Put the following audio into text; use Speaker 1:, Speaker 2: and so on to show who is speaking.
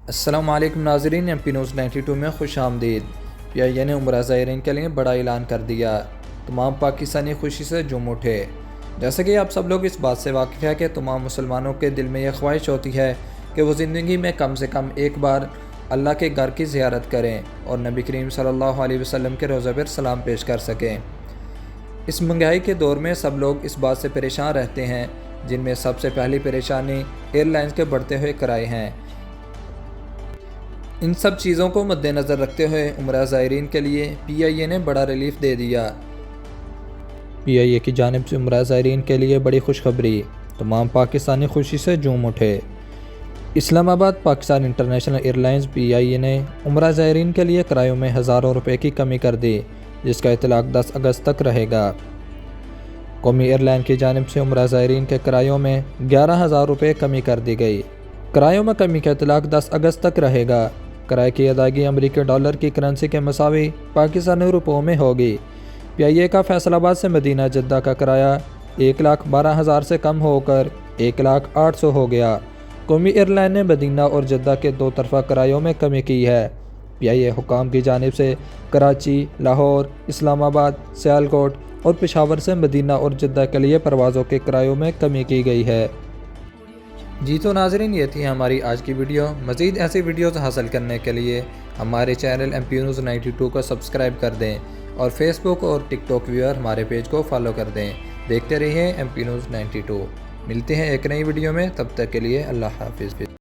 Speaker 1: السلام علیکم ناظرین، ایم پی نیوز 92 میں خوش آمدید۔ پی آئی اے نے عمرہ زائرین کے لیے بڑا اعلان کر دیا، تمام پاکستانی خوشی سے جھوم اٹھے۔ جیسا کہ آپ سب لوگ اس بات سے واقف ہیں کہ تمام مسلمانوں کے دل میں یہ خواہش ہوتی ہے کہ وہ زندگی میں کم سے کم ایک بار اللہ کے گھر کی زیارت کریں اور نبی کریم صلی اللہ علیہ وسلم کے روضہ پر سلام پیش کر سکیں۔ اس مہنگائی کے دور میں سب لوگ اس بات سے پریشان رہتے ہیں، جن میں سب سے پہلی پریشانی ایئر لائنز کے بڑھتے ہوئے کرائے ہیں۔ ان سب چیزوں کو مد نظر رکھتے ہوئے عمرہ زائرین کے لیے پی آئی اے نے بڑا ریلیف دے دیا۔ پی آئی اے کی جانب سے عمرہ زائرین کے لیے بڑی خوشخبری، تمام پاکستانی خوشی سے جھوم اٹھے۔ اسلام آباد پاکستان انٹرنیشنل ایئر لائنز پی آئی اے نے عمرہ زائرین کے لیے کرایوں میں ہزاروں روپے کی کمی کر دی، جس کا اطلاق 10 اگست تک رہے گا۔ قومی ایئر لائن کی جانب سے عمرہ زائرین کے کرایوں میں 11,000 روپے کمی کر دی گئی۔ کرایوں میں کمی کا اطلاق 10 اگست تک رہے گا۔ کرائے کی ادائیگی امریکی ڈالر کی کرنسی کے مساوی پاکستانی روپوں میں ہوگی۔ پی آئی اے کا فیصل آباد سے مدینہ جدہ کا کرایہ 1,12,000 سے کم ہو کر 1,08,000 ہو گیا۔ قومی ایئر لائن نے مدینہ اور جدہ کے دو طرفہ کرایوں میں کمی کی ہے۔ پی آئی اے حکام کی جانب سے کراچی، لاہور، اسلام آباد، سیالکوٹ اور پشاور سے مدینہ اور جدہ کے لیے پروازوں کے کرایوں میں کمی کی گئی ہے۔ جی تو ناظرین، یہ تھی ہماری آج کی ویڈیو۔ مزید ایسی ویڈیوز حاصل کرنے کے لیے ہمارے چینل ایم پی نیوز 92 کو سبسکرائب کر دیں اور فیس بک اور ٹک ٹاک ویور ہمارے پیج کو فالو کر دیں۔ دیکھتے رہیے ایم پی نیوز 92۔ ملتے ہیں ایک نئی ویڈیو میں، تب تک کے لیے اللہ حافظ۔